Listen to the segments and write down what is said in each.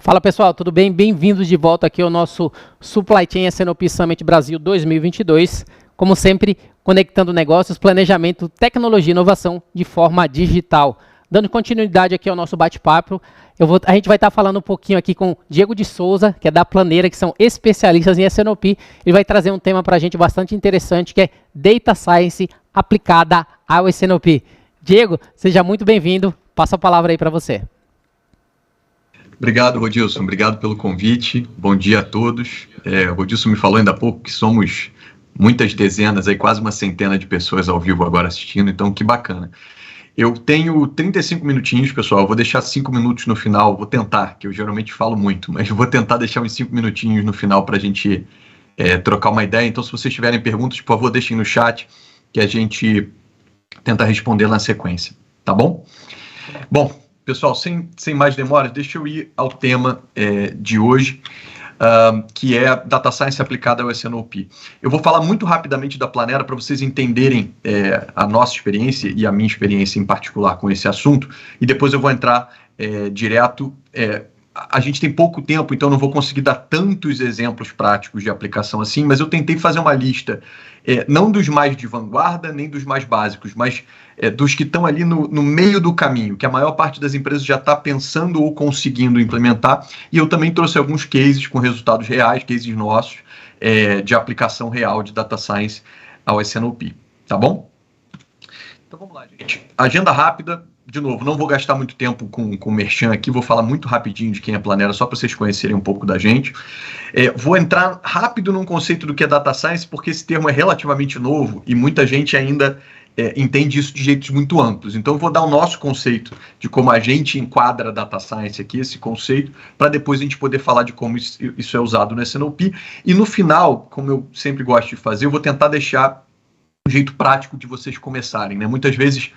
Fala pessoal, tudo bem? Bem-vindos de volta aqui ao nosso Supply Chain S&OP Summit Brasil 2022. Como sempre, conectando negócios, planejamento, tecnologia e inovação de forma digital. Dando continuidade aqui ao nosso bate-papo, a gente vai estar falando um pouquinho aqui com Diego de Souza, que é da Planeira, que são especialistas em S&OP. Ele vai trazer um tema para a gente bastante interessante, que é Data Science aplicada ao S&OP. Diego, seja muito bem-vindo. Passo a palavra aí para você. Obrigado, Rodilson. Obrigado pelo convite. Bom dia a todos. O Rodilson me falou ainda há pouco que somos muitas dezenas, aí quase uma centena de pessoas ao vivo agora assistindo, então que bacana. Eu tenho 35 minutinhos, pessoal. Eu vou deixar 5 minutos no final. Vou tentar, que eu geralmente falo muito, mas eu vou tentar deixar uns 5 minutinhos no final para a gente trocar uma ideia. Então, se vocês tiverem perguntas, por favor, deixem no chat que a gente tenta responder na sequência. Tá bom? Bom, pessoal, sem mais demoras, deixa eu ir ao tema de hoje, que é Data Science aplicada ao S&OP. Eu vou falar muito rapidamente da Planeira para vocês entenderem a nossa experiência e a minha experiência em particular com esse assunto, e depois eu vou entrar direto. A gente tem pouco tempo, então não vou conseguir dar tantos exemplos práticos de aplicação assim, mas eu tentei fazer uma lista, não dos mais de vanguarda, nem dos mais básicos, mas dos que estão ali no meio do caminho, que a maior parte das empresas já está pensando ou conseguindo implementar, e eu também trouxe alguns cases com resultados reais, cases nossos, de aplicação real de Data Science ao S&OP, tá bom? Então vamos lá, gente. Agenda rápida. De novo, não vou gastar muito tempo com o merchan aqui, vou falar muito rapidinho de quem é Planeira, só para vocês conhecerem um pouco da gente. Vou entrar rápido num conceito do que é Data Science, porque esse termo é relativamente novo e muita gente ainda entende isso de jeitos muito amplos. Então, eu vou dar o nosso conceito de como a gente enquadra Data Science aqui, esse conceito, para depois a gente poder falar de como isso é usado no S&OP. E no final, como eu sempre gosto de fazer, eu vou tentar deixar um jeito prático de vocês começarem, né? Muitas vezes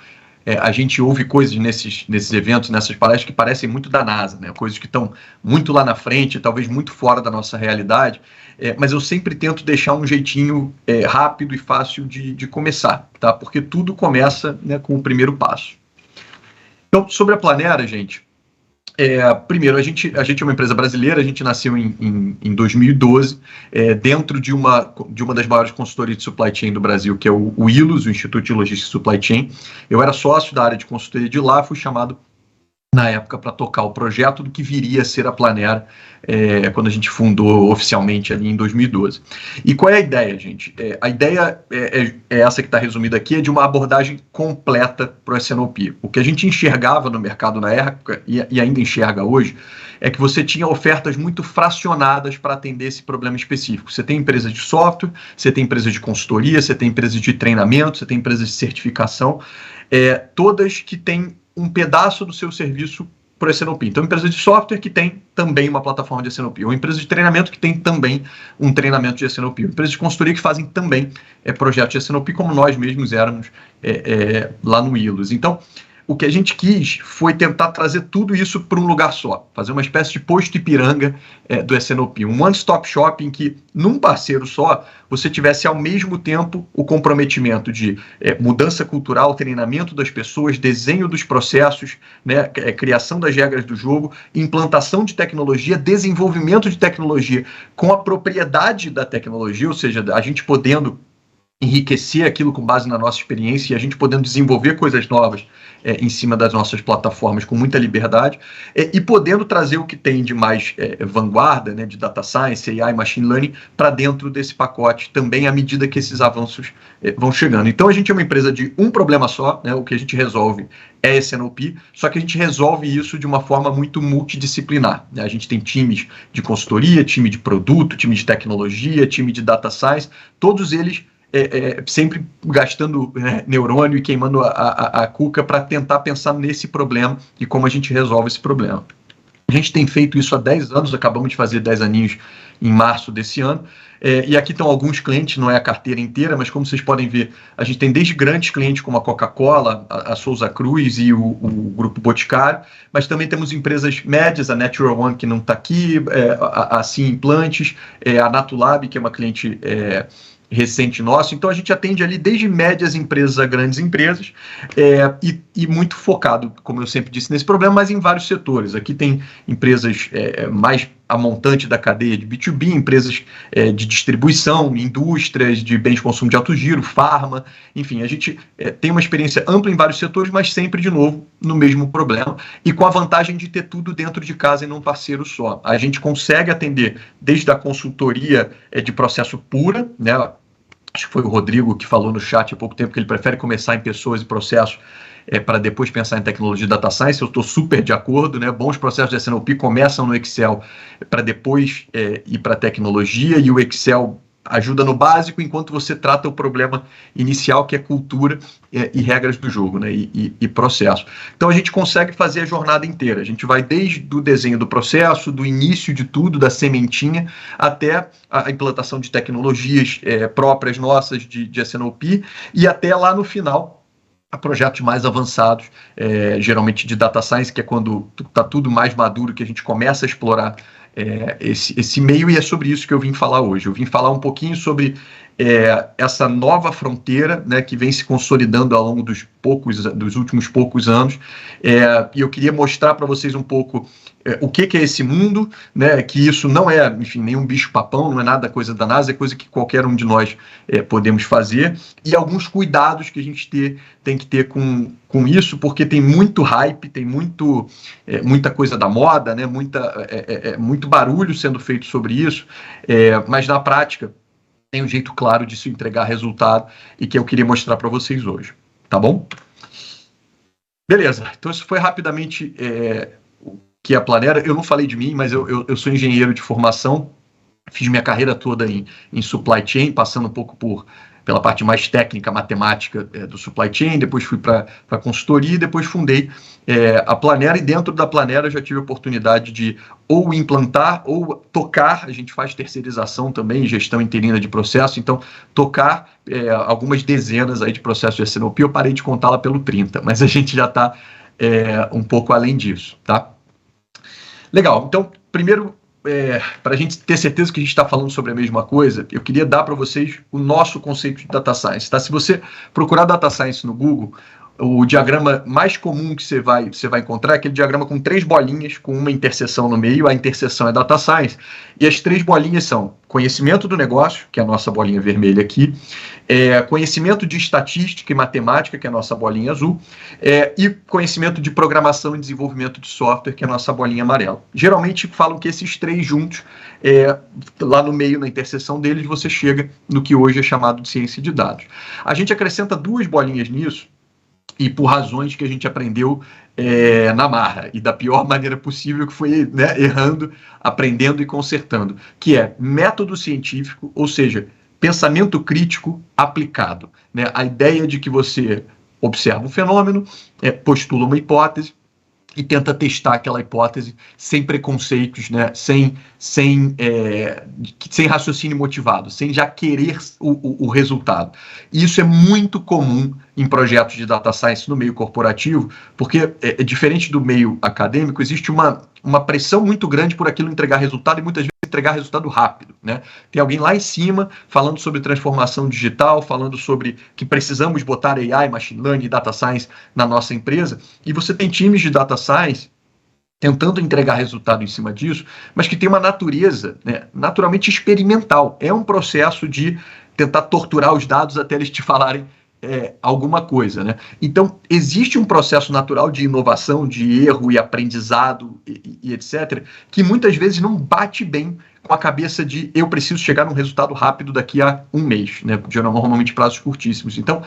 a gente ouve coisas nesses eventos, nessas palestras, que parecem muito da NASA, né? Coisas que estão muito lá na frente, talvez muito fora da nossa realidade, mas eu sempre tento deixar um jeitinho rápido e fácil de começar, tá? Porque tudo começa, né, com o primeiro passo. Então, sobre a Planeira, gente, primeiro, a gente é uma empresa brasileira, a gente nasceu em 2012, dentro de uma das maiores consultorias de supply chain do Brasil, que é o ILOS, o Instituto de Logística e Supply Chain. Eu era sócio da área de consultoria de lá, fui chamado na época para tocar o projeto do que viria a ser a Planeira quando a gente fundou oficialmente ali em 2012. E qual é a ideia, gente? A ideia é essa que está resumida aqui, é de uma abordagem completa para o S&OP. O que a gente enxergava no mercado na época, e ainda enxerga hoje, é que você tinha ofertas muito fracionadas para atender esse problema específico. Você tem empresas de software, você tem empresas de consultoria, você tem empresas de treinamento, você tem empresas de certificação, todas que têm um pedaço do seu serviço por S&OP. Então, empresa de software que tem também uma plataforma de S&OP, ou empresa de treinamento que tem também um treinamento de S&OP, ou empresa de consultoria que fazem também projetos de S&OP, como nós mesmos éramos lá no ILOS. Então, o que a gente quis foi tentar trazer tudo isso para um lugar só, fazer uma espécie de posto Ipiranga do S&OP, um one-stop shop em que, num parceiro só, você tivesse ao mesmo tempo o comprometimento de mudança cultural, treinamento das pessoas, desenho dos processos, né, criação das regras do jogo, implantação de tecnologia, desenvolvimento de tecnologia com a propriedade da tecnologia, ou seja, a gente podendo enriquecer aquilo com base na nossa experiência e a gente podendo desenvolver coisas novas em cima das nossas plataformas com muita liberdade e podendo trazer o que tem de mais vanguarda, né, de Data Science, AI, Machine Learning, para dentro desse pacote também à medida que esses avanços vão chegando. Então a gente é uma empresa de um problema só, né, o que a gente resolve é S&OP, só que a gente resolve isso de uma forma muito multidisciplinar, né? A gente tem times de consultoria, time de produto, time de tecnologia, time de Data Science, todos eles sempre gastando neurônio e queimando a cuca para tentar pensar nesse problema e como a gente resolve esse problema. A gente tem feito isso há 10 anos, acabamos de fazer 10 aninhos em março desse ano, E aqui estão alguns clientes, não é a carteira inteira, mas como vocês podem ver, a gente tem desde grandes clientes como a Coca-Cola, a Souza Cruz e o Grupo Boticário, mas também temos empresas médias, a Natural One, que não está aqui, a Sim Implantes, a Natulab, que é uma cliente recente nosso. Então a gente atende ali desde médias empresas a grandes empresas, e muito focado, como eu sempre disse, nesse problema, mas em vários setores. Aqui tem empresas mais a montante da cadeia de B2B, empresas de distribuição, indústrias de bens de consumo de alto giro, farma, enfim, a gente tem uma experiência ampla em vários setores, mas sempre, de novo, no mesmo problema, e com a vantagem de ter tudo dentro de casa e num parceiro só. A gente consegue atender desde a consultoria de processo pura, né? Acho que foi o Rodrigo que falou no chat há pouco tempo que ele prefere começar em pessoas e processos para depois pensar em tecnologia de data science. Eu estou super de acordo, né? Bons processos de S&OP começam no Excel para depois ir para a tecnologia, e o Excel ajuda no básico enquanto você trata o problema inicial, que é cultura e regras do jogo, né? E processo. Então a gente consegue fazer a jornada inteira. A gente vai desde o desenho do processo, do início de tudo, da sementinha, até a implantação de tecnologias próprias nossas de S&OP, e até lá no final a projetos mais avançados, geralmente de data science, que é quando está tudo mais maduro, que a gente começa a explorar esse meio, e é sobre isso que eu vim falar hoje. Eu vim falar um pouquinho sobre essa nova fronteira, né, que vem se consolidando ao longo dos últimos poucos anos, e eu queria mostrar para vocês um pouco o que é esse mundo, né, que isso não é, enfim, nenhum bicho-papão, não é nada coisa da NASA, é coisa que qualquer um de nós podemos fazer, e alguns cuidados que a gente tem que ter com isso, porque tem muito hype, tem muita coisa da moda, né, muito barulho sendo feito sobre isso, mas na prática tem um jeito claro de se entregar resultado, e que eu queria mostrar para vocês hoje, tá bom? Beleza, então isso foi rapidamente o que é a Planera. Eu não falei de mim, mas eu sou engenheiro de formação, fiz minha carreira toda em supply chain, passando um pouco pela parte mais técnica, matemática do supply chain, depois fui para a consultoria, e depois fundei a Planera, e dentro da Planera eu já tive a oportunidade de ou implantar ou tocar. A gente faz terceirização também, gestão interina de processo, então tocar algumas dezenas aí de processos de S&OP. Eu parei de contá-la pelo 30, mas a gente já está um pouco além disso, tá? Legal, então primeiro, para a gente ter certeza que a gente está falando sobre a mesma coisa, eu queria dar para vocês o nosso conceito de data science, tá? Se você procurar data science no Google, o diagrama mais comum que você vai encontrar é aquele diagrama com 3 bolinhas, com uma interseção no meio. A interseção é data science, e as 3 bolinhas são conhecimento do negócio, que é a nossa bolinha vermelha aqui, conhecimento de estatística e matemática, que é a nossa bolinha azul, e conhecimento de programação e desenvolvimento de software, que é a nossa bolinha amarela. Geralmente falam que esses 3 juntos, lá no meio, na interseção deles, você chega no que hoje é chamado de ciência de dados. A gente acrescenta 2 bolinhas nisso, e por razões que a gente aprendeu na marra, e da pior maneira possível, que foi, né, errando, aprendendo e consertando, que é método científico, ou seja, pensamento crítico aplicado, né? A ideia de que você observa um fenômeno, postula uma hipótese e tenta testar aquela hipótese sem preconceitos, né? sem raciocínio motivado, sem já querer o resultado. E isso é muito comum em projetos de data science no meio corporativo, porque diferente do meio acadêmico, existe uma pressão muito grande por aquilo entregar resultado, e muitas vezes entregar resultado rápido, né? Tem alguém lá em cima falando sobre transformação digital, falando sobre que precisamos botar AI, machine learning e data science na nossa empresa, e você tem times de data science tentando entregar resultado em cima disso, mas que tem uma natureza, né, naturalmente experimental. É um processo de tentar torturar os dados até eles te falarem alguma coisa, né? Então, existe um processo natural de inovação, de erro e aprendizado e etc., que muitas vezes não bate bem com a cabeça de eu preciso chegar num resultado rápido daqui a um mês, né? Normalmente prazos curtíssimos. Então,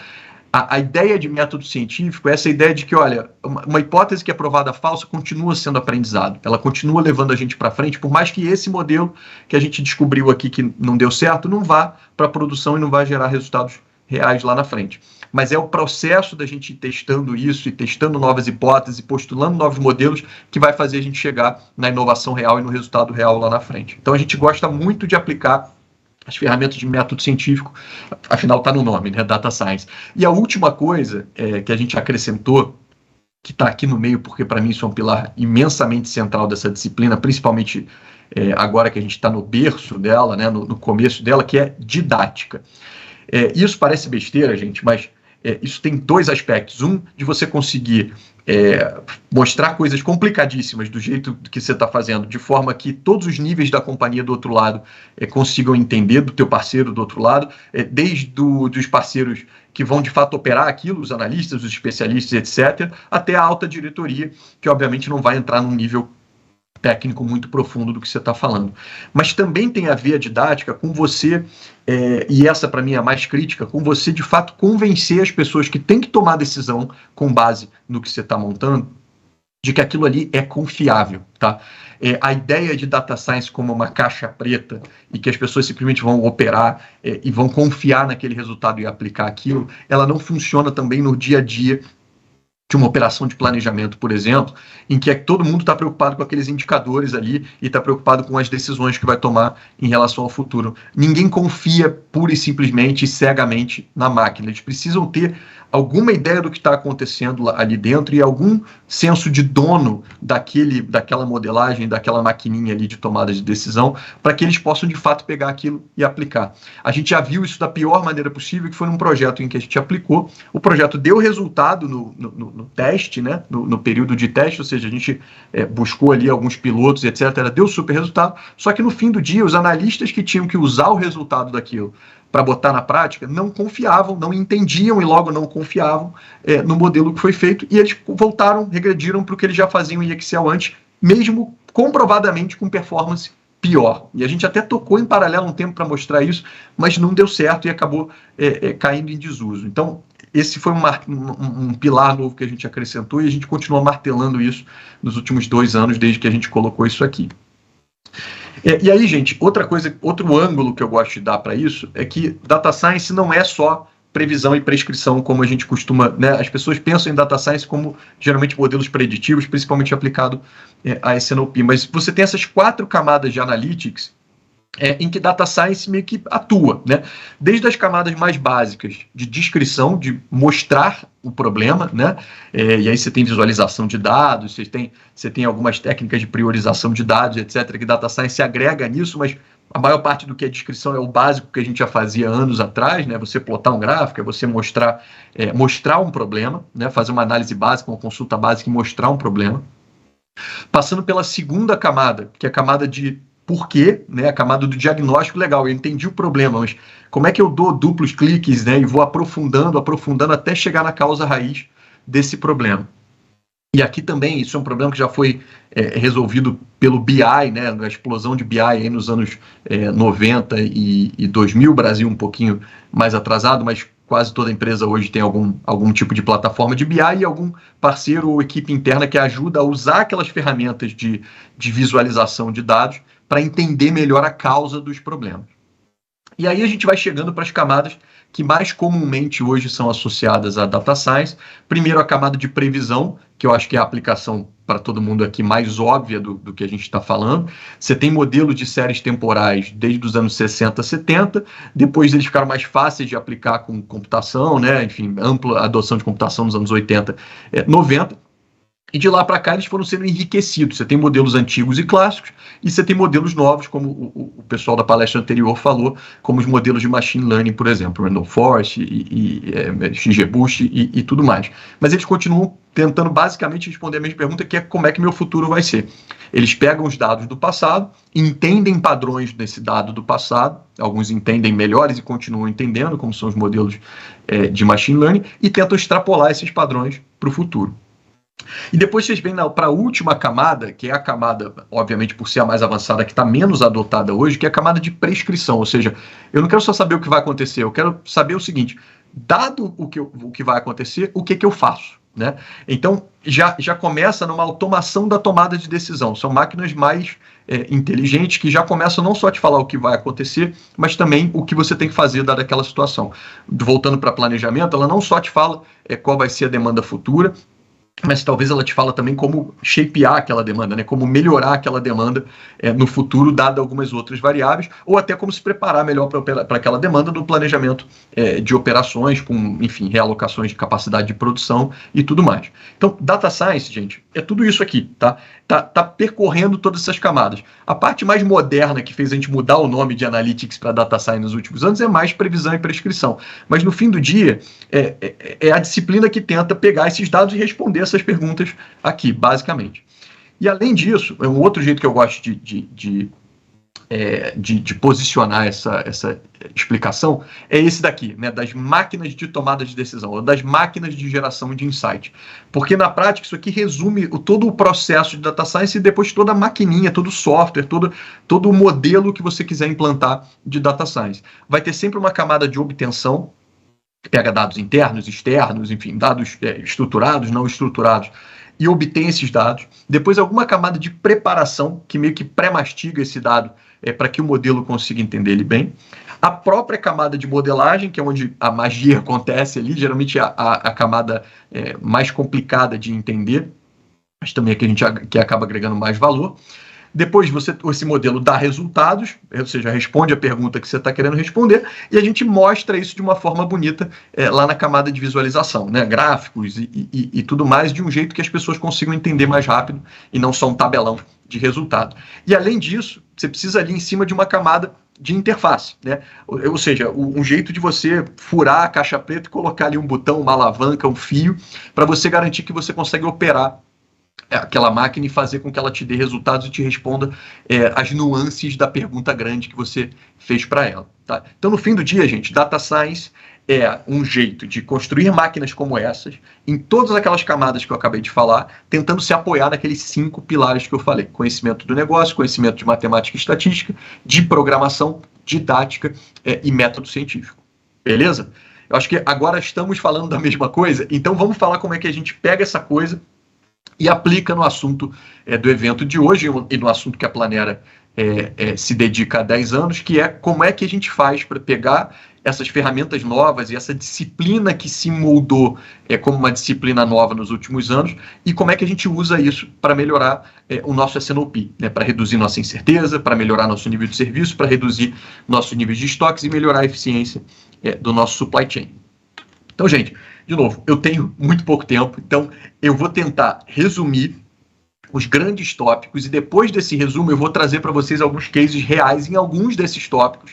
a ideia de método científico é essa ideia de que, olha, uma hipótese que é provada falsa continua sendo aprendizado, ela continua levando a gente para frente, por mais que esse modelo que a gente descobriu aqui que não deu certo, não vá para a produção e não vai gerar resultados reais lá na frente. Mas é o processo da gente ir testando isso, e testando novas hipóteses, postulando novos modelos, que vai fazer a gente chegar na inovação real e no resultado real lá na frente. Então a gente gosta muito de aplicar as ferramentas de método científico, afinal está no nome, né, Data Science. E a última coisa que a gente acrescentou, que está aqui no meio, porque para mim isso é um pilar imensamente central dessa disciplina, principalmente agora que a gente está no berço dela, né, no começo dela, que é didática. Isso parece besteira, gente, mas isso tem dois aspectos. Um, de você conseguir mostrar coisas complicadíssimas do jeito que você está fazendo, de forma que todos os níveis da companhia do outro lado consigam entender, do teu parceiro do outro lado, desde dos parceiros que vão de fato operar aquilo, os analistas, os especialistas, etc., até a alta diretoria, que obviamente não vai entrar num nível técnico muito profundo do que você está falando. Mas também tem a ver a didática com você, e essa para mim é a mais crítica, com você de fato convencer as pessoas que têm que tomar decisão com base no que você está montando, de que aquilo ali é confiável, tá? A ideia de data science como uma caixa preta e que as pessoas simplesmente vão operar e vão confiar naquele resultado e aplicar aquilo, ela não funciona também no dia a dia de uma operação de planejamento, por exemplo, em que todo mundo está preocupado com aqueles indicadores ali e está preocupado com as decisões que vai tomar em relação ao futuro. Ninguém confia pura e simplesmente e cegamente na máquina. Eles precisam ter alguma ideia do que está acontecendo ali dentro e algum senso de dono daquela modelagem, daquela maquininha ali de tomada de decisão, para que eles possam de fato pegar aquilo e aplicar. A gente já viu isso da pior maneira possível, que foi num projeto em que a gente aplicou. O projeto deu resultado no teste, né? No período de teste, ou seja, a gente buscou ali alguns pilotos, etc. Deu super resultado, só que no fim do dia, os analistas que tinham que usar o resultado daquilo para botar na prática, não confiavam, não entendiam e logo não confiavam no modelo que foi feito, e eles regrediram para o que eles já faziam em Excel antes, mesmo comprovadamente com performance pior. E a gente até tocou em paralelo um tempo para mostrar isso, mas não deu certo e acabou caindo em desuso. Então, esse foi um pilar novo que a gente acrescentou e a gente continua martelando isso nos últimos 2 anos, desde que a gente colocou isso aqui. E aí, gente, outro ângulo que eu gosto de dar para isso é que data science não é só previsão e prescrição, como a gente costuma, né? As pessoas pensam em data science como geralmente modelos preditivos, principalmente aplicado a SNOP, mas você tem essas 4 camadas de analytics em que data science meio que atua, né? Desde as camadas mais básicas de descrição, de mostrar o problema, né? E aí você tem visualização de dados, você tem algumas técnicas de priorização de dados, etc., que data science se agrega nisso, mas a maior parte do que é descrição é o básico que a gente já fazia anos atrás, né? Você plotar um gráfico, é você mostrar um problema, né? Fazer uma análise básica, uma consulta básica e mostrar um problema. Passando pela segunda camada, que é a camada de porquê, né, a camada do diagnóstico, legal, eu entendi o problema, mas como é que eu dou duplos cliques, né, e vou aprofundando até chegar na causa raiz desse problema. E aqui também, isso é um problema que já foi resolvido pelo BI, né, a explosão de BI aí nos anos 90 e 2000, Brasil um pouquinho mais atrasado, mas quase toda empresa hoje tem algum tipo de plataforma de BI e algum parceiro ou equipe interna que ajuda a usar aquelas ferramentas de visualização de dados para entender melhor a causa dos problemas. E aí a gente vai chegando para as camadas que mais comumente hoje são associadas à data science. Primeiro, a camada de previsão, que eu acho que é a aplicação para todo mundo aqui mais óbvia do que a gente está falando. Você tem modelos de séries temporais desde os anos 60, 70, depois eles ficaram mais fáceis de aplicar com computação, né? Enfim, ampla adoção de computação nos anos 80, 90. E de lá para cá eles foram sendo enriquecidos. Você tem modelos antigos e clássicos, e você tem modelos novos, como o pessoal da palestra anterior falou, como os modelos de machine learning, por exemplo, Randall Forest, XGBoost e tudo mais. Mas eles continuam tentando basicamente responder a mesma pergunta, que é como é que meu futuro vai ser. Eles pegam os dados do passado, entendem padrões desse dado do passado, alguns entendem melhores e continuam entendendo, como são os modelos de machine learning, e tentam extrapolar esses padrões para o futuro. E depois vocês vêm para a última camada, que é a camada, obviamente, por ser a mais avançada, que está menos adotada hoje, que é a camada de prescrição. Ou seja, eu não quero só saber o que vai acontecer, eu quero saber o seguinte: dado o que vai acontecer, o que eu faço? Né? Então, já começa numa automação da tomada de decisão. São máquinas mais inteligentes que já começam não só a te falar o que vai acontecer, mas também o que você tem que fazer dada aquela situação. Voltando para planejamento, ela não só te fala qual vai ser a demanda futura, mas talvez ela te fala também como shapear aquela demanda, né? Como melhorar aquela demanda no futuro, dado algumas outras variáveis, ou até como se preparar melhor para aquela demanda no planejamento de operações, com, enfim, realocações de capacidade de produção e tudo mais. Então, Data Science, gente, é tudo isso aqui, tá? Tá percorrendo todas essas camadas. A parte mais moderna que fez a gente mudar o nome de Analytics para Data Science nos últimos anos é mais previsão e prescrição. Mas, no fim do dia, é a disciplina que tenta pegar esses dados e responder essas perguntas aqui, basicamente. E, além disso, um outro jeito que eu gosto de posicionar essa explicação é esse daqui, né, das máquinas de tomada de decisão, ou das máquinas de geração de insight. Porque, na prática, isso aqui resume todo o processo de Data Science e depois toda a maquininha, todo o software, todo o modelo que você quiser implantar de Data Science. Vai ter sempre uma camada de obtenção, que pega dados internos, externos, enfim, dados estruturados, não estruturados, e obtém esses dados. Depois, alguma camada de preparação, que meio que pré-mastiga esse dado para que o modelo consiga entender ele bem. A própria camada de modelagem, que é onde a magia acontece ali, geralmente a camada mais complicada de entender, mas também que acaba agregando mais valor. Depois esse modelo dá resultados, ou seja, responde a pergunta que você está querendo responder, e a gente mostra isso de uma forma bonita lá na camada de visualização, né? Gráficos e tudo mais, de um jeito que as pessoas consigam entender mais rápido e não só um tabelão de resultado. E, além disso, você precisa ali em cima de uma camada de interface, né? Ou seja, um jeito de você furar a caixa preta e colocar ali um botão, uma alavanca, um fio, para você garantir que você consegue operar aquela máquina e fazer com que ela te dê resultados e te responda as nuances da pergunta grande que você fez para ela. Tá? Então, no fim do dia, gente, Data Science é um jeito de construir máquinas como essas, em todas aquelas camadas que eu acabei de falar, tentando se apoiar naqueles 5 pilares que eu falei: conhecimento do negócio, conhecimento de matemática e estatística, de programação, didática e método científico. Beleza? Eu acho que agora estamos falando da mesma coisa, então vamos falar como é que a gente pega essa coisa e aplica no assunto do evento de hoje e no assunto que a Planera se dedica há 10 anos, que é como é que a gente faz para pegar essas ferramentas novas e essa disciplina que se moldou como uma disciplina nova nos últimos anos, e como é que a gente usa isso para melhorar o nosso S&OP, né, para reduzir nossa incerteza, para melhorar nosso nível de serviço, para reduzir nossos níveis de estoques e melhorar a eficiência do nosso supply chain. Então, gente, de novo, eu tenho muito pouco tempo, então eu vou tentar resumir os grandes tópicos, e depois desse resumo eu vou trazer para vocês alguns cases reais em alguns desses tópicos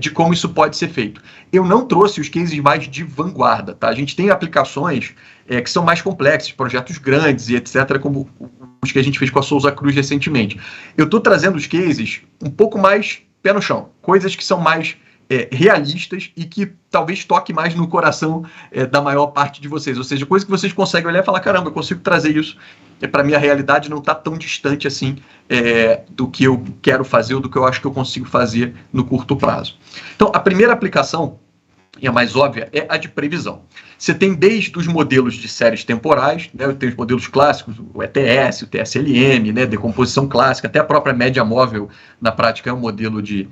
de como isso pode ser feito. Eu não trouxe os cases mais de vanguarda, tá? A gente tem aplicações que são mais complexas, projetos grandes e etc., como os que a gente fez com a Souza Cruz recentemente. Eu estou trazendo os cases um pouco mais pé no chão, coisas que são mais realistas e que talvez toque mais no coração da maior parte de vocês, ou seja, coisa que vocês conseguem olhar e falar: caramba, eu consigo trazer isso para a minha realidade, não está tão distante assim do que eu quero fazer ou do que eu acho que eu consigo fazer no curto prazo. Então, a primeira aplicação, e a mais óbvia, é a de previsão. Você tem desde os modelos de séries temporais, né, tem os modelos clássicos, o ETS, o TSLM, né, decomposição clássica, até a própria média móvel, na prática, é um modelo de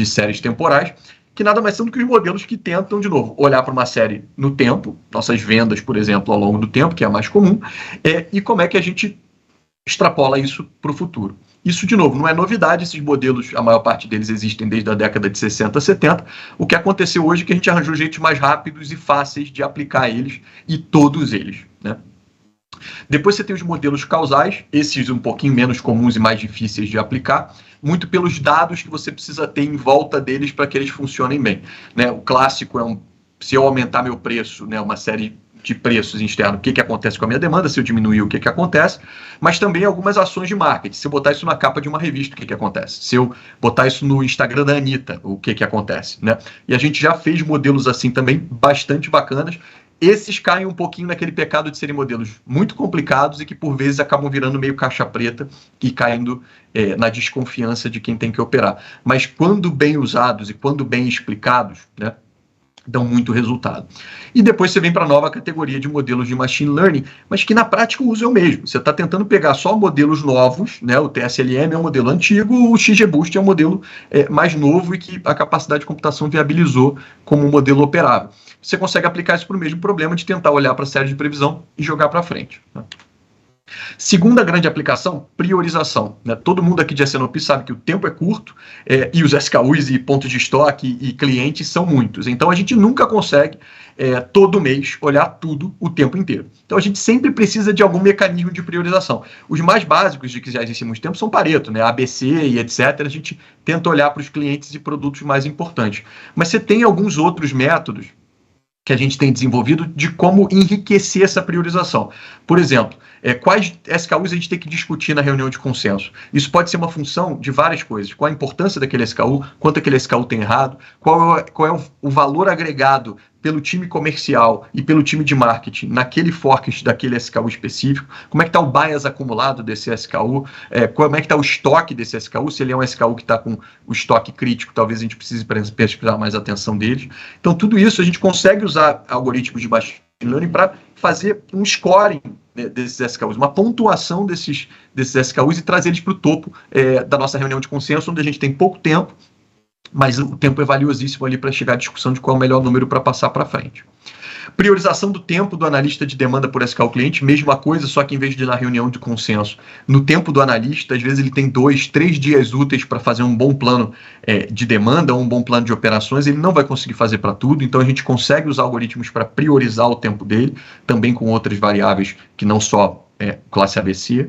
séries temporais, que nada mais são do que os modelos que tentam, de novo, olhar para uma série no tempo, nossas vendas, por exemplo, ao longo do tempo, que é a mais comum, e como é que a gente extrapola isso para o futuro. Isso, de novo, não é novidade, esses modelos, a maior parte deles existem desde a década de 60, 70. O que aconteceu hoje é que a gente arranjou jeitos mais rápidos e fáceis de aplicar eles, e todos eles, né? Depois você tem os modelos causais, esses um pouquinho menos comuns e mais difíceis de aplicar, muito pelos dados que você precisa ter em volta deles para que eles funcionem bem, né? O clássico é se eu aumentar meu preço, né, uma série de preços externos, o que acontece com a minha demanda, se eu diminuir, o que acontece, mas também algumas ações de marketing. Se eu botar isso na capa de uma revista, o que acontece? Se eu botar isso no Instagram da Anitta, o que acontece, né? E a gente já fez modelos assim também, bastante bacanas. Esses caem um pouquinho naquele pecado de serem modelos muito complicados e que, por vezes, acabam virando meio caixa preta e caindo na desconfiança de quem tem que operar. Mas, quando bem usados e quando bem explicados, né, dão muito resultado. E depois você vem para a nova categoria de modelos de machine learning, mas que na prática o uso é o mesmo. Você está tentando pegar só modelos novos, né? O TSLM é um modelo antigo, o XGBoost é um modelo mais novo e que a capacidade de computação viabilizou como um modelo operável. Você consegue aplicar isso para o mesmo problema de tentar olhar para a série de previsão e jogar para frente. Tá? Segunda grande aplicação, priorização. Né? Todo mundo aqui de S&OP sabe que o tempo é curto e os SKUs e pontos de estoque e clientes são muitos. Então, a gente nunca consegue, todo mês, olhar tudo o tempo inteiro. Então, a gente sempre precisa de algum mecanismo de priorização. Os mais básicos de que já existem há muito tempo são Pareto, né? ABC e etc. A gente tenta olhar para os clientes e produtos mais importantes. Mas você tem alguns outros métodos que a gente tem desenvolvido de como enriquecer essa priorização. Por exemplo, quais SKUs a gente tem que discutir na reunião de consenso. Isso pode ser uma função de várias coisas. Qual a importância daquele SKU, quanto aquele SKU tem errado, qual é o valor agregado pelo time comercial e pelo time de marketing naquele forecast daquele SKU específico, como é que está o bias acumulado desse SKU, como é que está o estoque desse SKU, se ele é um SKU que está com o estoque crítico, talvez a gente precise prestar mais atenção deles. Então, tudo isso a gente consegue usar algoritmos de machine learning para fazer um scoring desses SKUs, uma pontuação desses SKUs e trazer eles para o topo da nossa reunião de consenso, onde a gente tem pouco tempo, mas o tempo é valiosíssimo ali para chegar à discussão de qual é o melhor número para passar para frente. Priorização do tempo do analista de demanda por SKU cliente, mesma coisa, só que em vez de na reunião de consenso, no tempo do analista, às vezes ele tem 2, 3 dias úteis para fazer um bom plano de demanda, ou um bom plano de operações, ele não vai conseguir fazer para tudo, então a gente consegue usar algoritmos para priorizar o tempo dele, também com outras variáveis que não só classe ABC.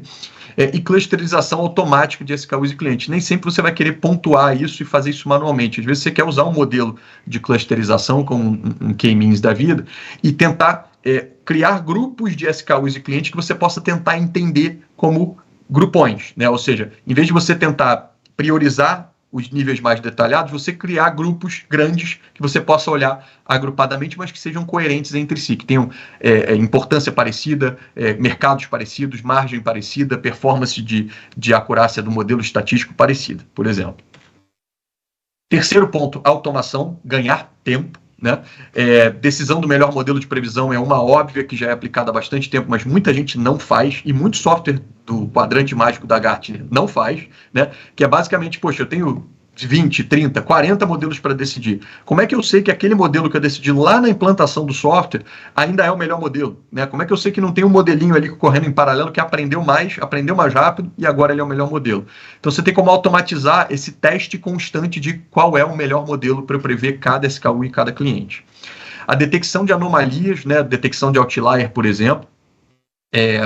E clusterização automática de SKUs e clientes. Nem sempre você vai querer pontuar isso e fazer isso manualmente. Às vezes você quer usar um modelo de clusterização, como um K-means da vida, e tentar criar grupos de SKUs e clientes que você possa tentar entender como grupões. Né? Ou seja, em vez de você tentar priorizar os níveis mais detalhados, você criar grupos grandes que você possa olhar agrupadamente, mas que sejam coerentes entre si, que tenham importância parecida, mercados parecidos, margem parecida, performance de acurácia do modelo estatístico parecida, por exemplo. Terceiro ponto, automação, ganhar tempo. Né? Decisão do melhor modelo de previsão é uma óbvia que já é aplicada há bastante tempo, mas muita gente não faz, e muito software do quadrante mágico da Gartner não faz, né? Que é basicamente, poxa, eu tenho 20, 30, 40 modelos para decidir. Como é que eu sei que aquele modelo que eu decidi lá na implantação do software ainda é o melhor modelo? Né? Como é que eu sei que não tem um modelinho ali correndo em paralelo que aprendeu mais rápido e agora ele é o melhor modelo? Então você tem como automatizar esse teste constante de qual é o melhor modelo para eu prever cada SKU e cada cliente. A detecção de anomalias, né? Detecção de outlier, por exemplo,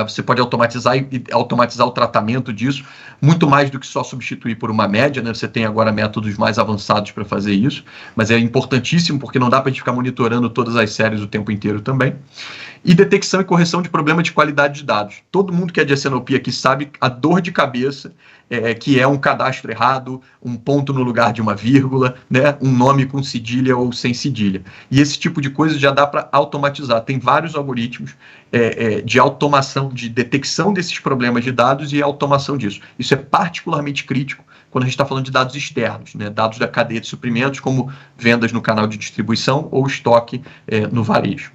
você pode automatizar o tratamento disso, muito mais do que só substituir por uma média, né? Você tem agora métodos mais avançados para fazer isso, mas é importantíssimo porque não dá para a gente ficar monitorando todas as séries o tempo inteiro também. E detecção e correção de problema de qualidade de dados. Todo mundo que é de S&OP aqui sabe a dor de cabeça que é um cadastro errado, um ponto no lugar de uma vírgula, né? Um nome com cedilha ou sem cedilha. E esse tipo de coisa já dá para automatizar. Tem vários algoritmos de automação, de detecção desses problemas de dados e automação disso. Isso é particularmente crítico quando a gente está falando de dados externos, né? Dados da cadeia de suprimentos, como vendas no canal de distribuição ou estoque no varejo.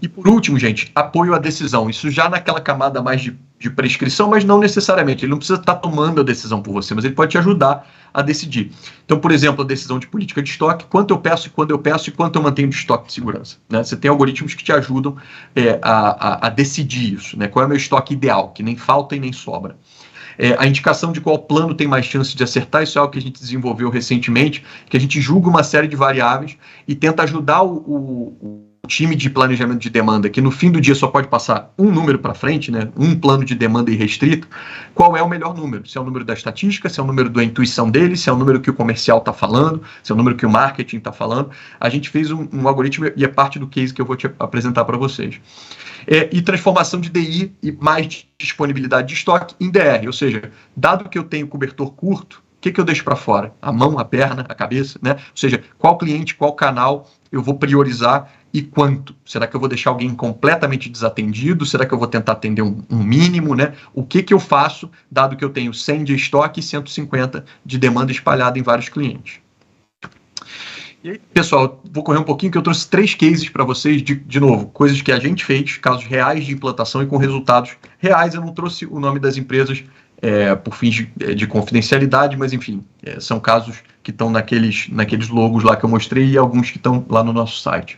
E por último, gente, apoio à decisão. Isso já naquela camada mais de prescrição, mas não necessariamente. Ele não precisa estar tomando a decisão por você, mas ele pode te ajudar a decidir. Então, por exemplo, a decisão de política de estoque, quanto eu peço e quando eu peço e quanto eu mantenho de estoque de segurança. Né? Você tem algoritmos que te ajudam a decidir isso. Né? Qual é o meu estoque ideal, que nem falta e nem sobra. A indicação de qual plano tem mais chance de acertar, isso é algo que a gente desenvolveu recentemente, que a gente julga uma série de variáveis e tenta ajudar o time de planejamento de demanda, que no fim do dia só pode passar um número para frente, né? Um plano de demanda irrestrito, qual é o melhor número? Se é o número da estatística, se é o número da intuição dele, se é o número que o comercial está falando, se é o número que o marketing está falando. A gente fez um algoritmo e é parte do case que eu vou te apresentar para vocês. E transformação de DI e mais disponibilidade de estoque em DR, ou seja, dado que eu tenho cobertor curto, o que eu deixo para fora? A mão, a perna, a cabeça, né? Ou seja, qual cliente, qual canal eu vou priorizar e quanto? Será que eu vou deixar alguém completamente desatendido? Será que eu vou tentar atender um mínimo, né? O que eu faço, dado que eu tenho 100 de estoque e 150 de demanda espalhada em vários clientes? E aí, pessoal, vou correr um pouquinho que eu trouxe 3 cases para vocês, de novo, coisas que a gente fez, casos reais de implantação e com resultados reais. Eu não trouxe o nome das empresas por fins de confidencialidade, mas enfim, são casos que estão naqueles logos lá que eu mostrei e alguns que estão lá no nosso site.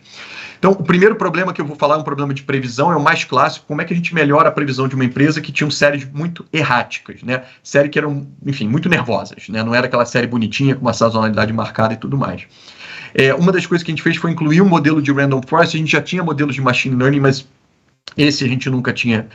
Então, o primeiro problema que eu vou falar é um problema de previsão, é o mais clássico. Como é que a gente melhora a previsão de uma empresa que tinha séries muito erráticas, né? Séries que eram, enfim, muito nervosas, né? Não era aquela série bonitinha, com uma sazonalidade marcada e tudo mais. Uma das coisas que a gente fez foi incluir um modelo de Random Forest. A gente já tinha modelos de Machine Learning, mas esse a gente nunca tinha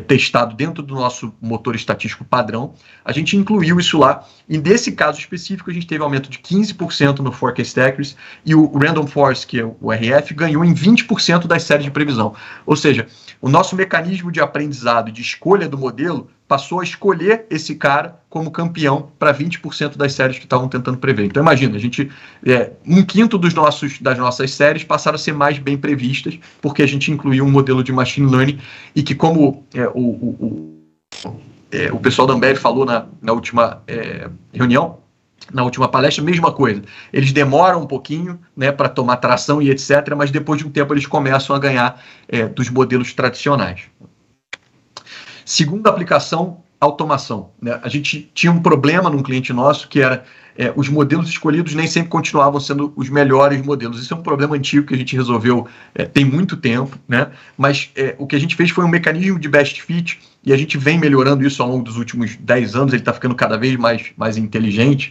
testado dentro do nosso motor estatístico padrão. A gente incluiu isso lá, e nesse caso específico a gente teve aumento de 15% no Forecast Accuracy, e o Random Forest, que é o RF, ganhou em 20% das séries de previsão. Ou seja, o nosso mecanismo de aprendizado e de escolha do modelo passou a escolher esse cara como campeão para 20% das séries que estavam tentando prever. Então imagina, a gente, 1/5 das nossas séries passaram a ser mais bem previstas, porque a gente incluiu um modelo de Machine Learning, e que, como o pessoal da Ambev falou na última reunião, na última palestra, mesma coisa. Eles demoram um pouquinho, né, para tomar tração e etc., mas depois de um tempo eles começam a ganhar dos modelos tradicionais. Segunda aplicação, automação, né? A gente tinha um problema num cliente nosso que era os modelos escolhidos nem sempre continuavam sendo os melhores modelos. Isso é um problema antigo que a gente resolveu tem muito tempo, né? Mas o que a gente fez foi um mecanismo de best fit, e a gente vem melhorando isso ao longo dos últimos 10 anos, ele está ficando cada vez mais inteligente,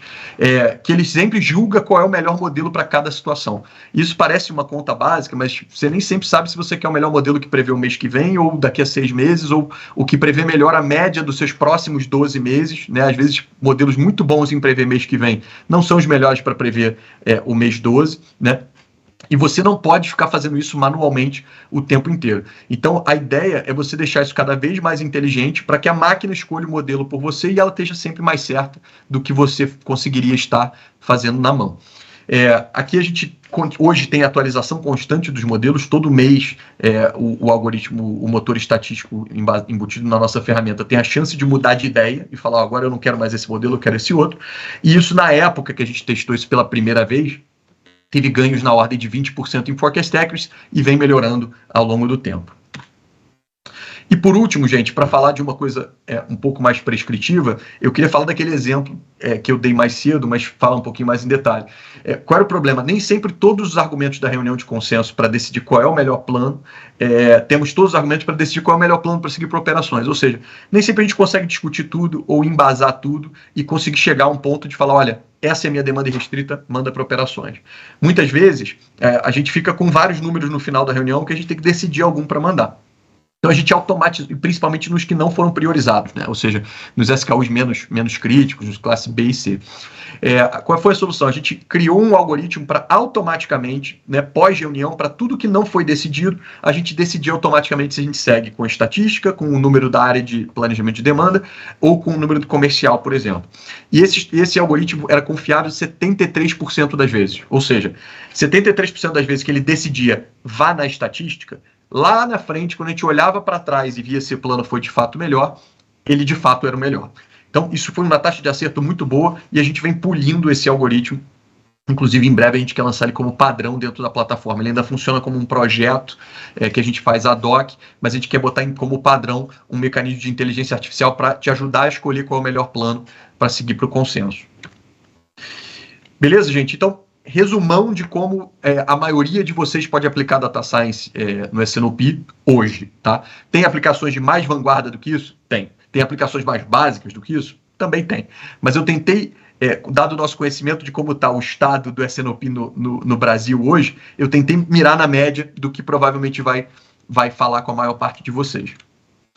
que ele sempre julga qual é o melhor modelo para cada situação. Isso parece uma conta básica, mas você nem sempre sabe se você quer o melhor modelo que prevê o mês que vem, ou daqui a 6 meses, ou o que prevê melhor a média dos seus próximos 12 meses, né? Às vezes, modelos muito bons em prever mês que vem não são os melhores para prever o mês 12, né? E você não pode ficar fazendo isso manualmente o tempo inteiro. Então, a ideia é você deixar isso cada vez mais inteligente para que a máquina escolha o modelo por você e ela esteja sempre mais certa do que você conseguiria estar fazendo na mão. Aqui a gente hoje tem atualização constante dos modelos. Todo mês o algoritmo, o motor estatístico embutido na nossa ferramenta tem a chance de mudar de ideia e falar, agora eu não quero mais esse modelo, eu quero esse outro. E isso, na época que a gente testou isso pela primeira vez, teve ganhos na ordem de 20% em Forecast Accuracy e vem melhorando ao longo do tempo. E por último, gente, para falar de uma coisa um pouco mais prescritiva, eu queria falar daquele exemplo que eu dei mais cedo, mas falar um pouquinho mais em detalhe. Qual era o problema? Nem sempre todos os argumentos da reunião de consenso para decidir qual é o melhor plano, temos todos os argumentos para decidir qual é o melhor plano para seguir para operações. Ou seja, nem sempre a gente consegue discutir tudo ou embasar tudo e conseguir chegar a um ponto de falar, olha, essa é a minha demanda irrestrita, manda para operações. Muitas vezes, a gente fica com vários números no final da reunião que a gente tem que decidir algum para mandar. Então a gente automatiza, principalmente nos que não foram priorizados, né? Ou seja, nos SKUs menos críticos, nos classe B e C. Qual foi a solução? A gente criou um algoritmo para automaticamente, né, pós-reunião, para tudo que não foi decidido, a gente decidir automaticamente se a gente segue com a estatística, com o número da área de planejamento de demanda ou com o número do comercial, por exemplo. E esse algoritmo era confiável 73% das vezes. Ou seja, 73% das vezes que ele decidia vá na estatística, lá na frente, quando a gente olhava para trás e via se o plano foi de fato melhor, ele de fato era o melhor. Então, isso foi uma taxa de acerto muito boa e a gente vem polindo esse algoritmo. Inclusive, em breve, a gente quer lançar ele como padrão dentro da plataforma. Ele ainda funciona como um projeto que a gente faz ad hoc, mas a gente quer botar como padrão um mecanismo de inteligência artificial para te ajudar a escolher qual é o melhor plano para seguir para o consenso. Beleza, gente? Então, resumão de como a maioria de vocês pode aplicar Data Science no S&OP hoje, tá? Tem aplicações de mais vanguarda do que isso? Tem. Tem aplicações mais básicas do que isso? Também tem. Mas eu tentei, dado o nosso conhecimento de como está o estado do S&OP no Brasil hoje, eu tentei mirar na média do que provavelmente vai falar com a maior parte de vocês.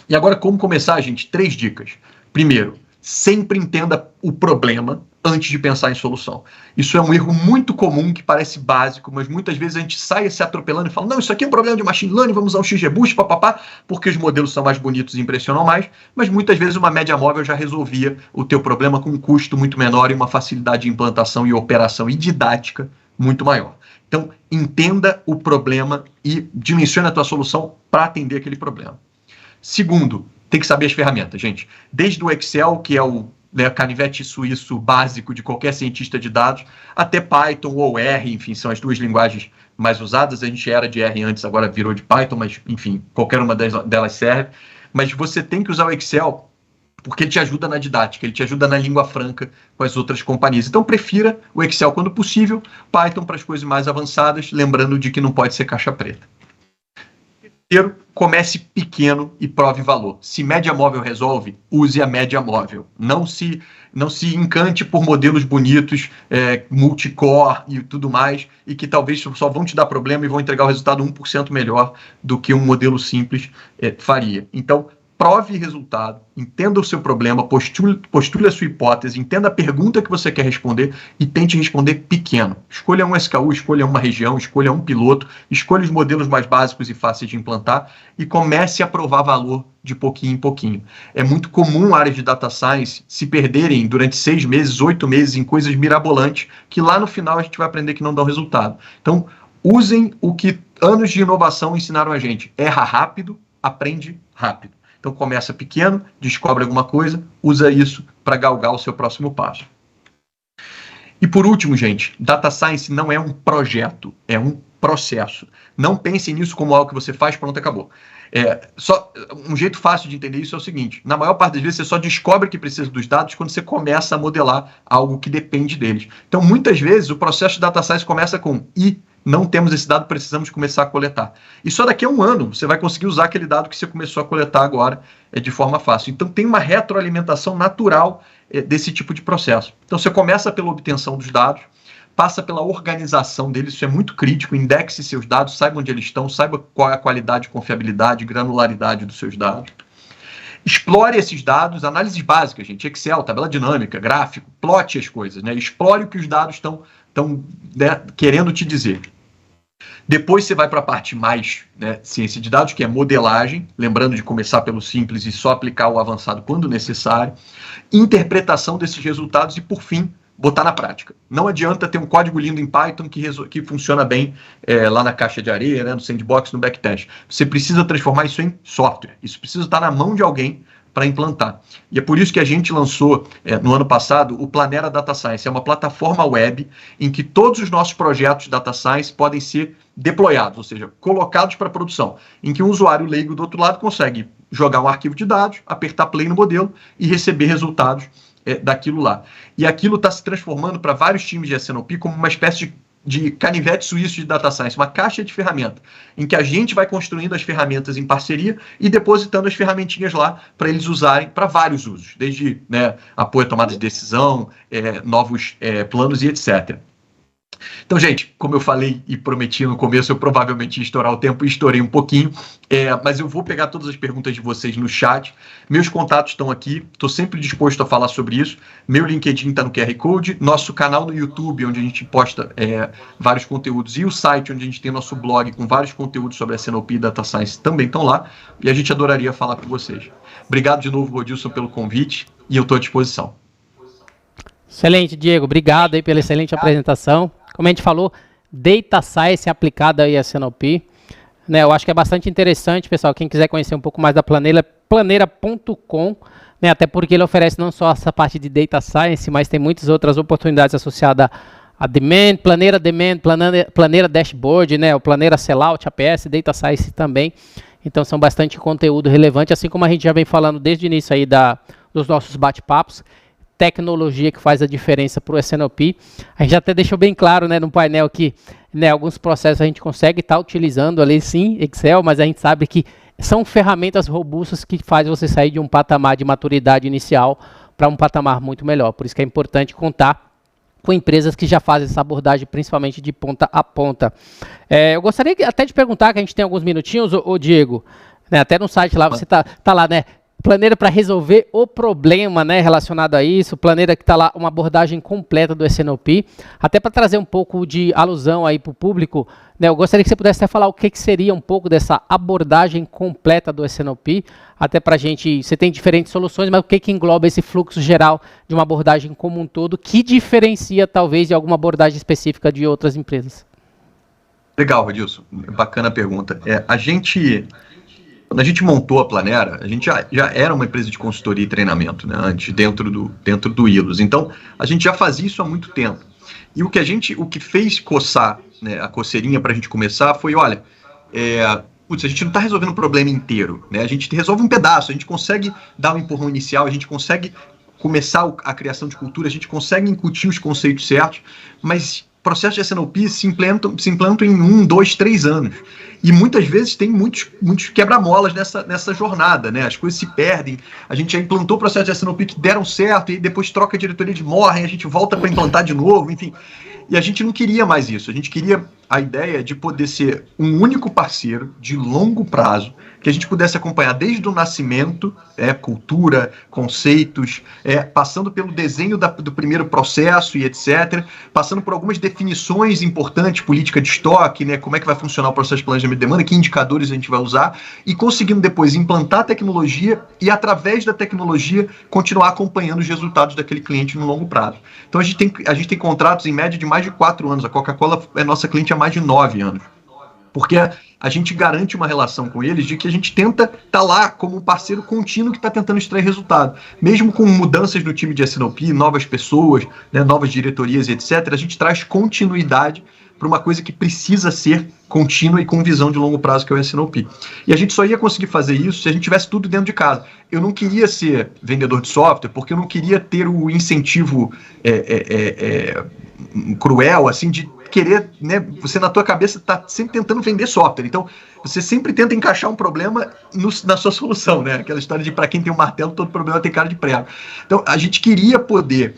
E agora, como começar, gente? 3 dicas. Primeiro, sempre entenda o problema antes de pensar em solução. Isso é um erro muito comum, que parece básico, mas muitas vezes a gente sai se atropelando e fala, não, isso aqui é um problema de machine learning, vamos usar o XGBoost, papapá, porque os modelos são mais bonitos e impressionam mais, mas muitas vezes uma média móvel já resolvia o teu problema com um custo muito menor e uma facilidade de implantação e operação e didática muito maior. Então, entenda o problema e dimensione a tua solução para atender aquele problema. Segundo, tem que saber as ferramentas, gente. Desde o Excel, que é o né, canivete suíço básico de qualquer cientista de dados, até Python ou R, enfim, são as duas linguagens mais usadas. A gente era de R antes, agora virou de Python, mas, enfim, qualquer uma delas serve. Mas você tem que usar o Excel porque ele te ajuda na didática, ele te ajuda na língua franca com as outras companhias. Então, prefira o Excel quando possível, Python para as coisas mais avançadas, lembrando de que não pode ser caixa preta. Primeiro, comece pequeno e prove valor. Se média móvel resolve, use a média móvel. Não se encante por modelos bonitos, multicore e tudo mais, e que talvez só vão te dar problema e vão entregar o resultado 1% melhor do que um modelo simples faria. Então, prove resultado, entenda o seu problema, postule a sua hipótese, entenda a pergunta que você quer responder e tente responder pequeno. Escolha um SKU, escolha uma região, escolha um piloto, escolha os modelos mais básicos e fáceis de implantar e comece a provar valor de pouquinho em pouquinho. É muito comum áreas de data science se perderem durante 6 meses, 8 meses em coisas mirabolantes que lá no final a gente vai aprender que não dão resultado. Então, usem o que anos de inovação ensinaram a gente. Erra rápido, aprende rápido. Então, começa pequeno, descobre alguma coisa, usa isso para galgar o seu próximo passo. E por último, gente, Data Science não é um projeto, é um processo. Não pensem nisso como algo que você faz, pronto, acabou. Só um jeito fácil de entender isso é o seguinte: na maior parte das vezes você só descobre que precisa dos dados quando você começa a modelar algo que depende deles. Então, muitas vezes, o processo de Data Science começa com não temos esse dado, precisamos começar a coletar. E só daqui a um ano você vai conseguir usar aquele dado que você começou a coletar agora de forma fácil. Então tem uma retroalimentação natural desse tipo de processo. Então você começa pela obtenção dos dados, passa pela organização deles, isso é muito crítico, indexe seus dados, saiba onde eles estão, saiba qual é a qualidade, confiabilidade, granularidade dos seus dados. Explore esses dados, análises básicas, gente, Excel, tabela dinâmica, gráfico, plote as coisas, né? Explore o que os dados estão querendo te dizer. Depois você vai para a parte mais ciência de dados, que é modelagem, lembrando de começar pelo simples e só aplicar o avançado quando necessário, interpretação desses resultados e, por fim, botar na prática. Não adianta ter um código lindo em Python que funciona bem lá na caixa de areia, no sandbox, no backtest. Você precisa transformar isso em software. Isso precisa estar na mão de alguém para implantar. E é por isso que a gente lançou, no ano passado, o Planera Data Science. É uma plataforma web em que todos os nossos projetos de Data Science podem ser deployados, ou seja, colocados para produção, em que um usuário leigo do outro lado consegue jogar um arquivo de dados, apertar play no modelo e receber resultados daquilo lá. E aquilo está se transformando para vários times de S&OP como uma espécie de canivete suíço de Data Science, uma caixa de ferramenta, em que a gente vai construindo as ferramentas em parceria e depositando as ferramentinhas lá para eles usarem para vários usos, desde apoio à tomada de decisão, novos planos e etc. Então, gente, como eu falei e prometi no começo, eu provavelmente ia estourar o tempo e estourei um pouquinho, mas eu vou pegar todas as perguntas de vocês no chat. Meus contatos estão aqui, estou sempre disposto a falar sobre isso. Meu LinkedIn está no QR Code, nosso canal no YouTube, onde a gente posta vários conteúdos, e o site onde a gente tem nosso blog com vários conteúdos sobre a S&OP e Data Science também estão lá, e a gente adoraria falar com vocês. Obrigado de novo, Rodilson, pelo convite, e eu estou à disposição. Excelente, Diego. Obrigado aí pela excelente apresentação. Como a gente falou, Data Science aplicada aí a S&OP. Eu acho que é bastante interessante, pessoal. Quem quiser conhecer um pouco mais da Planera, planera.com, até porque ele oferece não só essa parte de Data Science, mas tem muitas outras oportunidades associadas a Demand, Planera Dashboard, o Planera Sellout, APS, Data Science também. Então são bastante conteúdo relevante, assim como a gente já vem falando desde o início aí dos nossos bate-papos. Tecnologia que faz a diferença para o S&OP. A gente até deixou bem claro no painel que alguns processos a gente consegue estar utilizando ali sim, Excel, mas a gente sabe que são ferramentas robustas que fazem você sair de um patamar de maturidade inicial para um patamar muito melhor. Por isso que é importante contar com empresas que já fazem essa abordagem, principalmente de ponta a ponta. Eu gostaria até de perguntar, que a gente tem alguns minutinhos, ô Diego, até no site lá, você tá lá, Planera para resolver o problema relacionado a isso, Planera que está lá, uma abordagem completa do S&OP, até para trazer um pouco de alusão aí para o público, eu gostaria que você pudesse até falar o que seria um pouco dessa abordagem completa do S&OP, até para a gente, você tem diferentes soluções, mas o que engloba esse fluxo geral de uma abordagem como um todo, que diferencia talvez de alguma abordagem específica de outras empresas? Legal, Rodilson, bacana a pergunta. A gente Quando a gente montou a Planera, a gente já era uma empresa de consultoria e treinamento, né, antes, dentro do ILOS. Então, a gente já fazia isso há muito tempo. E o que fez coçar, né, a coceirinha para a gente começar foi, olha, a gente não está resolvendo o problema inteiro, né? A gente resolve um pedaço, a gente consegue dar um empurrão inicial, a gente consegue começar a criação de cultura, a gente consegue incutir os conceitos certos, mas processos de S&OP se implantam em 1, 2, 3 anos. E muitas vezes tem muitos quebra-molas nessa jornada, né? As coisas se perdem. A gente já implantou processos de S&OP que deram certo e depois troca a diretoria, eles morrem, a gente volta para implantar de novo, enfim. E a gente não queria mais isso. A gente queria a ideia de poder ser um único parceiro de longo prazo, que a gente pudesse acompanhar desde o nascimento, cultura, conceitos, passando pelo desenho do primeiro processo e etc., passando por algumas definições importantes, política de estoque, né, como é que vai funcionar o processo de planejamento de demanda, que indicadores a gente vai usar, e conseguindo depois implantar a tecnologia e, através da tecnologia, continuar acompanhando os resultados daquele cliente no longo prazo. Então, a gente tem contratos em média de mais de 4 anos. A Coca-Cola é nossa cliente há mais de 9 anos. Porque a gente garante uma relação com eles de que a gente tenta estar lá como um parceiro contínuo que está tentando extrair resultado. Mesmo com mudanças no time de S&OP, novas pessoas, né, novas diretorias, etc., a gente traz continuidade para uma coisa que precisa ser contínua e com visão de longo prazo, que é o S&OP. E a gente só ia conseguir fazer isso se a gente tivesse tudo dentro de casa. Eu não queria ser vendedor de software, porque eu não queria ter o incentivo cruel, assim, de querer, né, você na tua cabeça está sempre tentando vender software, então você sempre tenta encaixar um problema na sua solução, né, aquela história de para quem tem um martelo, todo problema tem cara de prego. Então a gente queria poder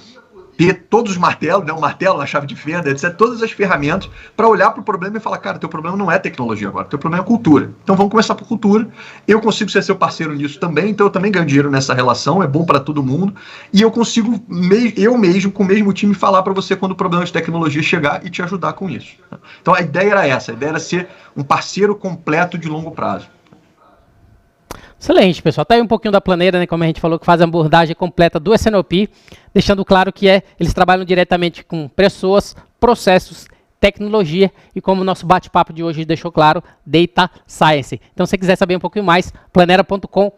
ter todos os martelos, né, um martelo, a chave de fenda, etc., todas as ferramentas para olhar para o problema e falar, cara, teu problema não é tecnologia agora, teu problema é cultura. Então vamos começar por cultura. Eu consigo ser seu parceiro nisso também, então eu também ganho dinheiro nessa relação, é bom para todo mundo, e eu consigo, eu mesmo, com o mesmo time, falar para você quando o problema de tecnologia chegar e te ajudar com isso. Então a ideia era essa, a ideia era ser um parceiro completo de longo prazo. Excelente, pessoal. Tá aí um pouquinho da Planera, né, como a gente falou, que faz a abordagem completa do S&OP, deixando claro que eles trabalham diretamente com pessoas, processos, tecnologia e, como o nosso bate-papo de hoje deixou claro, Data Science. Então, se você quiser saber um pouquinho mais, planera.com.br.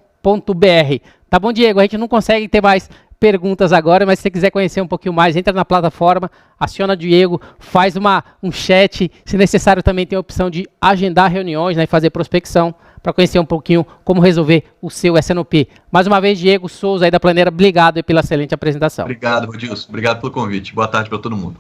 Tá bom, Diego? A gente não consegue ter mais perguntas agora, mas se você quiser conhecer um pouquinho mais, entra na plataforma, aciona o Diego, faz um chat, se necessário também tem a opção de agendar reuniões, né, e fazer prospecção, para conhecer um pouquinho como resolver o seu S&OP. Mais uma vez, Diego Souza aí da Planera, obrigado aí pela excelente apresentação. Obrigado, Rodilson. Obrigado pelo convite. Boa tarde para todo mundo.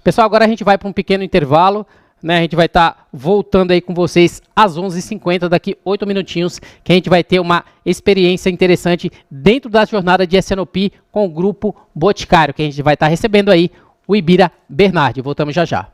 Pessoal, agora a gente vai para um pequeno intervalo, né? A gente vai estar voltando aí com vocês às 11h50, daqui 8 minutinhos, que a gente vai ter uma experiência interessante dentro da jornada de S&OP com o Grupo Boticário, que a gente vai estar recebendo aí o Ibira Bernardi. Voltamos já já.